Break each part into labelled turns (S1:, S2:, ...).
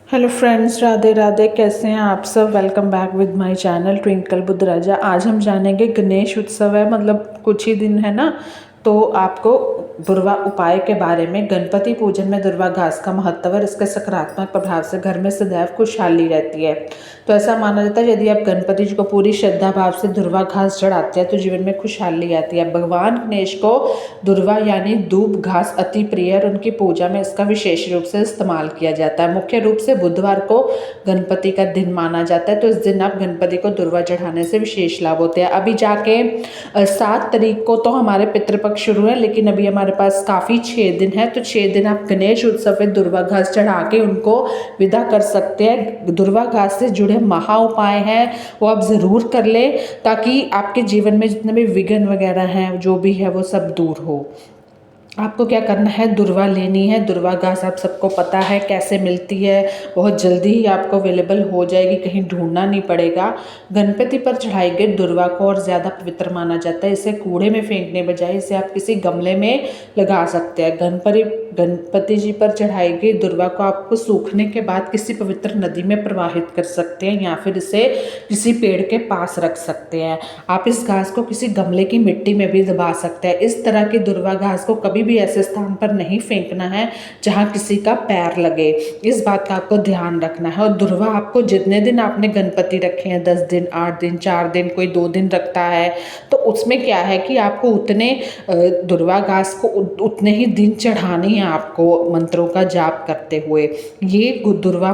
S1: Hello friends, Radhe Radhe. कैसे हैं आप सब? Welcome back with my channel Twinkle Buddharaja. आज हम जानेंगे, गणेश उत्सव है, मतलब कुछ ही दिन है ना, तो आपको दुर्वा उपाय के बारे में। गणपति पूजन में दुर्वा घास का महत्व और इसके सकारात्मक प्रभाव से घर में सदैव खुशहाली रहती है। तो ऐसा माना जाता है, यदि आप गणपति जी को पूरी श्रद्धा भाव से दुर्वा घास चढ़ाते हैं तो जीवन में खुशहाली आती है। भगवान गणेश को दुर्वा यानी दूब घास अति प्रिय है और उनकी पूजा में इसका विशेष रूप से इस्तेमाल किया जाता है। मुख्य रूप से बुधवार को गणपति का दिन माना जाता है, तो इस दिन आप गणपति को दुर्वा चढ़ाने से विशेष लाभ होते हैं। अभी जाके 7 तारीख को तो हमारे पितृपक्ष शुरू है, लेकिन अभी हमारे पास काफ़ी 6 दिन है, तो 6 दिन आप गणेश उत्सव में दुर्वा घास चढ़ा के उनको विदा कर सकते हैं। दुर्वा घास से जुड़े महा उपाय हैं वो आप ज़रूर कर लें, ताकि आपके जीवन में जितने भी विघ्न वगैरह हैं, जो भी है, वो सब दूर हो। आपको क्या करना है, दुर्वा लेनी है। दुर्वा घास आप सबको पता है कैसे मिलती है, बहुत जल्दी ही आपको अवेलेबल हो जाएगी, कहीं ढूंढना नहीं पड़ेगा। गणपति पर चढ़ाई गई दुर्वा को और ज़्यादा पवित्र माना जाता है। इसे कूड़े में फेंकने बजाय इसे आप किसी गमले में लगा सकते हैं। गणपति जी पर चढ़ाई गई दुर्वा को आपको सूखने के बाद किसी पवित्र नदी में प्रवाहित कर सकते हैं, या फिर इसे किसी पेड़ के पास रख सकते हैं। आप इस घास को किसी गमले की मिट्टी में भी दबा सकते हैं। इस तरह की दुर्वा घास को कभी भी ऐसे स्थान पर नहीं फेंकना है जहां किसी का पैर लगे। इस बात का आपको ध्यान रखना है। और दुर्वा आपको जितने दिन आपने गणपति रखे हैं, 10 दिन, 8 दिन, 4 दिन, कोई 2 दिन रखता है, तो उसमें क्या है कि आपको उतने दुर्वा घास को उतने ही दिन चढ़ाने हैं आपको, मंत्रों का जाप करते हुए। ये दुर्वा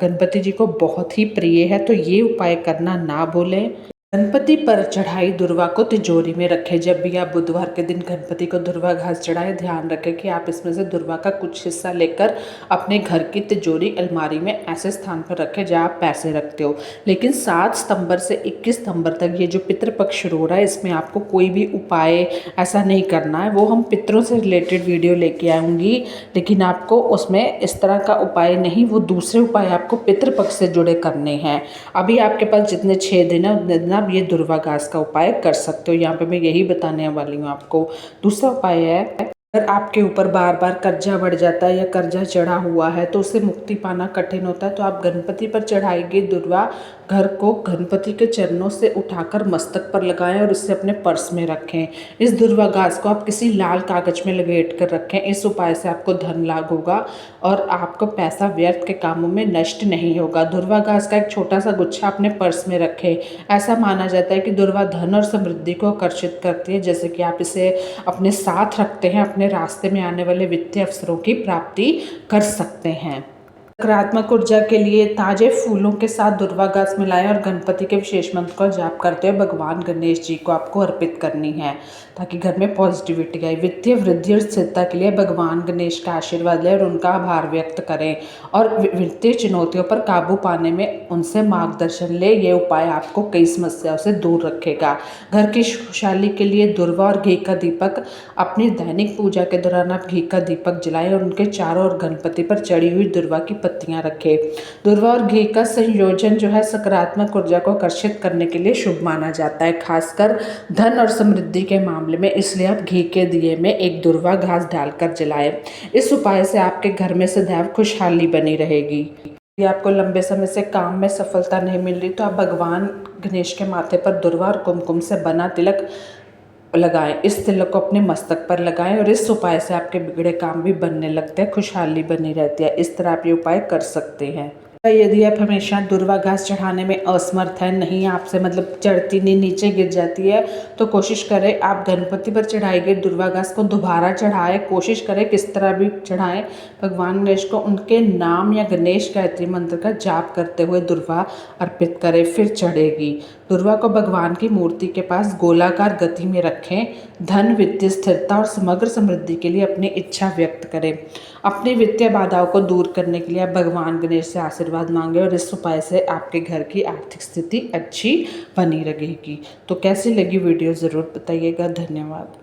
S1: गणपति जी को बहुत ही प्रिय है, तो ये उपाय करना ना भूलें। गणपति पर चढ़ाई दुर्वा को तिजोरी में रखें। जब भी आप बुधवार के दिन गणपति को दुर्वा घास चढ़ाएं, ध्यान रखें कि आप इसमें से दुर्वा का कुछ हिस्सा लेकर अपने घर की तिजोरी अलमारी में ऐसे स्थान पर रखें जहां आप पैसे रखते हो। लेकिन 7 सितंबर से 21 सितंबर तक ये जो पितृपक्ष शुरू हो रहा है, इसमें आपको कोई भी उपाय ऐसा नहीं करना है। वो हम पितरों से रिलेटेड वीडियो लेके आऊँगी, लेकिन आपको उसमें इस तरह का उपाय नहीं, वो दूसरे उपाय आपको पितृपक्ष से जुड़े करने हैं। अभी आपके पास जितने 6 दिन है उतने दिन आप ये दुर्वा घास का उपाय कर सकते हो। यहाँ पे मैं यही बताने वाली हूँ आपको। दूसरा उपाय है, अगर आपके ऊपर बार बार कर्जा बढ़ जाता है या कर्जा चढ़ा हुआ है तो उससे मुक्ति पाना कठिन होता है, तो आप गणपति पर चढ़ाई गई दुर्वा घर को गणपति के चरणों से उठाकर मस्तक पर लगाएं और इसे अपने पर्स में रखें। इस दुर्वा घास को आप किसी लाल कागज में लपेट कर रखें। इस उपाय से आपको धन लाभ होगा और आपको पैसा व्यर्थ के कामों में नष्ट नहीं होगा। दुर्वा घास का एक छोटा सा गुच्छा अपने पर्स में रखें। ऐसा माना जाता है कि दुर्वा धन और समृद्धि को आकर्षित करती है। जैसे कि आप इसे अपने साथ रखते हैं, अपने रास्ते में आने वाले वित्तीय अवसरों की प्राप्ति कर सकते हैं। सकारात्मक ऊर्जा के लिए ताजे फूलों के साथ दुर्वा घास मिलाएं और गणपति के विशेष मंत्र का जाप करते हुए भगवान गणेश जी को आपको अर्पित करनी है, ताकि घर में पॉजिटिविटी आए। वित्तीय वृद्धि और स्थिरता के लिए भगवान गणेश का आशीर्वाद लें और उनका आभार व्यक्त करें, और वित्तीय चुनौतियों पर काबू पाने में उनसे मार्गदर्शन लें। ये उपाय आपको कई समस्याओं से दूर रखेगा। घर की खुशहाली के लिए दुर्वा और घी का दीपक, अपनी दैनिक पूजा के दौरान आप घी का दीपक जलाएं और उनके चारों ओर गणपति पर चढ़ी हुई दुर्वा की पत्तियां रखें। दुर्वा और घी का संयोजन जो है सकारात्मक ऊर्जा को आकर्षित करने के लिए शुभ माना जाता है, खासकर धन और समृद्धि के मामले में। इसलिए आप घी के दिए में एक दुर्वा घास डालकर जलाएं। इस उपाय से आपके घर में सदैव खुशहाली बनी रहेगी। यदि आपको लंबे समय से काम में सफलता नहीं मिल रही, तो आप भगवान गणेश के माथे पर दुर्वा और कुमकुम से बना तिलक लगाएं। इस तिलक को अपने मस्तक पर लगाएं और इस उपाय से आपके बिगड़े काम भी बनने लगते हैं, खुशहाली बनी रहती है। इस तरह आप ये उपाय कर सकते हैं। यदि आप हमेशा दुर्वा घास चढ़ाने में असमर्थ हैं, नहीं आपसे मतलब चढ़ती नहीं, नीचे गिर जाती है, तो कोशिश करें आप गणपति पर चढ़ाई गई दुर्वा घास को दोबारा चढ़ाएं। कोशिश करें किस तरह भी चढ़ाएं, भगवान गणेश को उनके नाम या गणेश गायत्री मंत्र का जाप करते हुए दुर्वा अर्पित करें, फिर चढ़ेगी। दुर्वा को भगवान की मूर्ति के पास गोलाकार गति में रखें। धन, वित्तीय स्थिरता और समग्र समृद्धि के लिए अपनी इच्छा व्यक्त करें। अपनी वित्तीय बाधाओं को दूर करने के लिए आप भगवान गणेश से आशीर्वाद मांगे और इस उपाय से आपके घर की आर्थिक स्थिति अच्छी बनी रहेगी। तो कैसी लगी वीडियो ज़रूर बताइएगा। धन्यवाद।